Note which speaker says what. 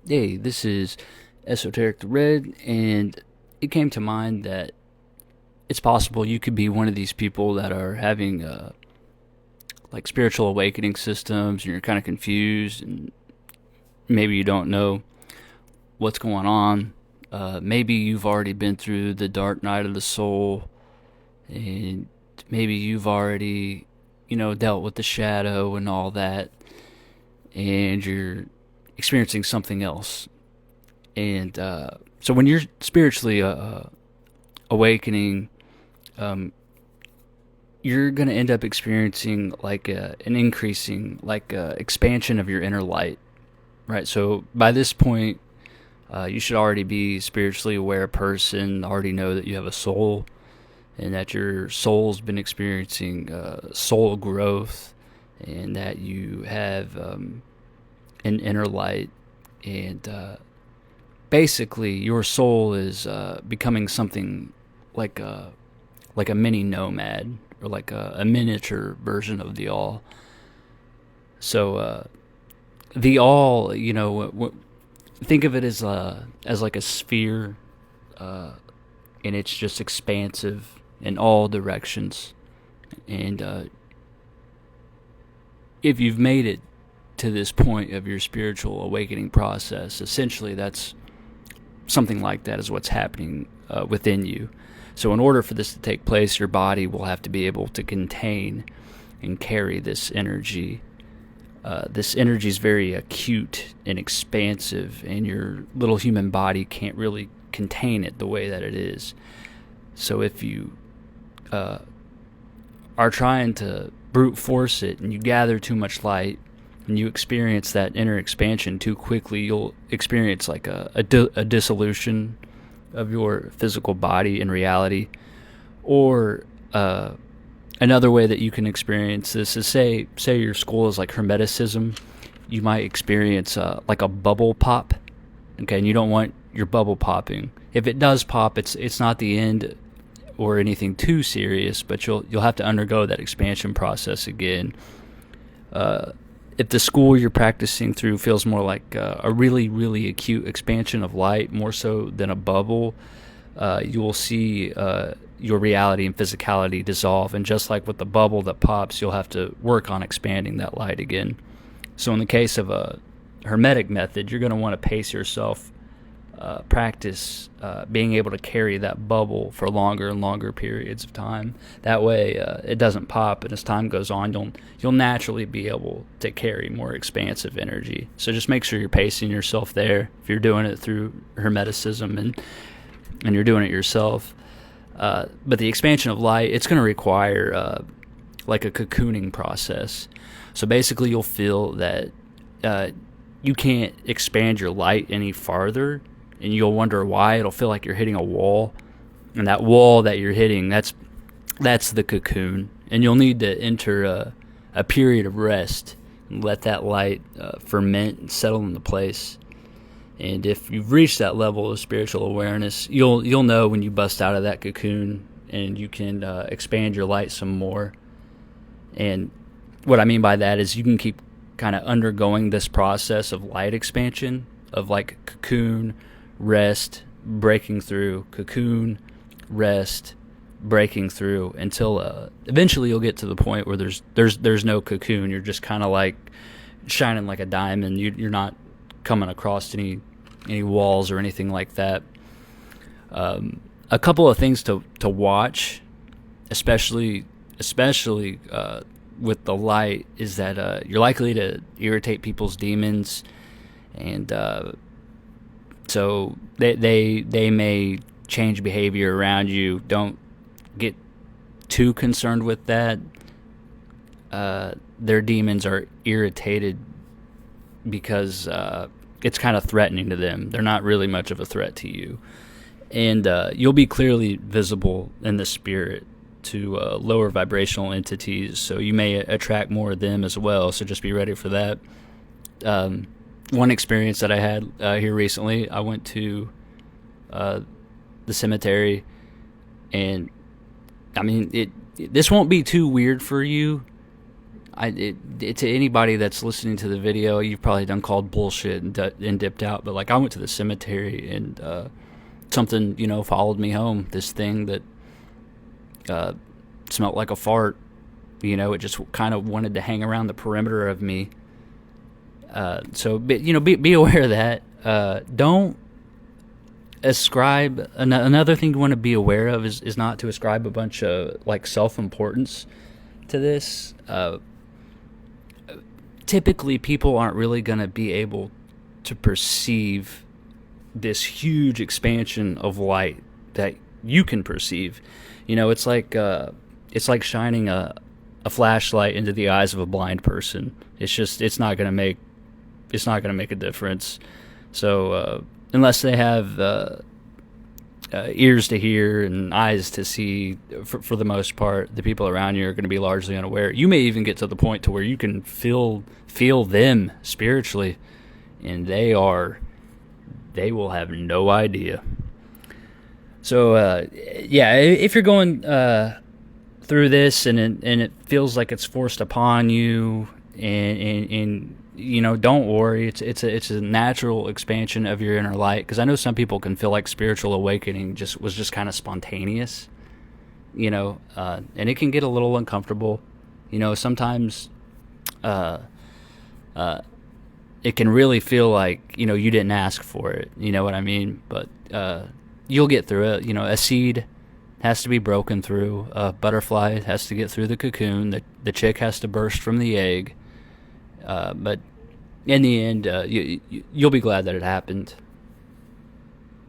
Speaker 1: Hey, this is Esoteric the Red, and it came to mind that it's possible you could be one of these people that are having like spiritual awakening systems, and you're kind of confused, and maybe you don't know what's going on. Maybe you've already been through the dark night of the soul, and maybe you've already, dealt with the shadow and all that, and you're experiencing something else. And so when you're spiritually awakening, um, you're going to end up experiencing like an increasing, like expansion of your inner light, right? So by this point, you should already be spiritually aware person, already know that you have a soul and that your soul's been experiencing soul growth and that you have an inner light. And basically, your soul is becoming something like a mini nomad or like a miniature version of the all. So the all, think of it as like a sphere, and it's just expansive in all directions. And if you've made it to this point of your spiritual awakening process, essentially that's something like that is what's happening within you. So in order for this to take place, your body will have to be able to contain and carry this energy. This energy is very acute and expansive, and your little human body can't really contain it the way that it is. So if you are trying to brute force it and you gather too much light and you experience that inner expansion too quickly, you'll experience like a dissolution of your physical body in reality. Or another way that you can experience this is say your school is like hermeticism. You might experience like a bubble pop. Okay, and you don't want your bubble popping. If it does pop, it's not the end or anything too serious, but you'll have to undergo that expansion process again. If the school you're practicing through feels more like a really, really acute expansion of light, more so than a bubble, you will see your reality and physicality dissolve. And just like with the bubble that pops, you'll have to work on expanding that light again. So in the case of a hermetic method, you're going to want to pace yourself, practice being able to carry that bubble for longer and longer periods of time. That way, it doesn't pop, and as time goes on, you'll naturally be able to carry more expansive energy. So just make sure you're pacing yourself there. If you're doing it through hermeticism and you're doing it yourself, but the expansion of light, it's going to require like a cocooning process. So basically, you'll feel that you can't expand your light any farther, and you'll wonder why. It'll feel like you're hitting a wall, and that wall that you're hitting, that's the cocoon. And you'll need to enter a period of rest and let that light ferment and settle into place. And if you've reached that level of spiritual awareness, you'll know when you bust out of that cocoon and you can expand your light some more. And what I mean by that is you can keep kind of undergoing this process of light expansion, of like cocoon, rest, breaking through, cocoon, rest, breaking through, until eventually you'll get to the point where there's no cocoon. You're just kind of like shining like a diamond. You're not coming across any walls or anything like that. A couple of things to watch, especially with the light, is that you're likely to irritate people's demons, and so they may change behavior around you. Don't get too concerned with that. Their demons are irritated because it's kind of threatening to them. They're not really much of a threat to you. And you'll be clearly visible in the spirit to lower vibrational entities, so you may attract more of them as well, so just be ready for that. One experience that I had here recently, I went to the cemetery, and I mean, this won't be too weird for you. to anybody that's listening to the video, you've probably done called bullshit and dipped out. But like, I went to the cemetery and something, followed me home. This thing that smelled like a fart. It just kind of wanted to hang around the perimeter of me. So be aware of that. Don't ascribe. Another thing you want to be aware of is not to ascribe a bunch of like self-importance to this. Typically, people aren't really going to be able to perceive this huge expansion of light that you can perceive. It's like shining a flashlight into the eyes of a blind person. It's not going to make a difference. So unless they have ears to hear and eyes to see, for the most part, the people around you are going to be largely unaware. You may even get to the point to where you can feel them spiritually, and they will have no idea. So if you're going through this and it feels like it's forced upon you, and don't worry. It's a natural expansion of your inner light. Because I know some people can feel like spiritual awakening was just kind of spontaneous, and it can get a little uncomfortable. Sometimes it can really feel like you didn't ask for it. You know what I mean? But you'll get through it. A seed has to be broken through. A butterfly has to get through the cocoon. The chick has to burst from the egg. But in the end, you'll be glad that it happened.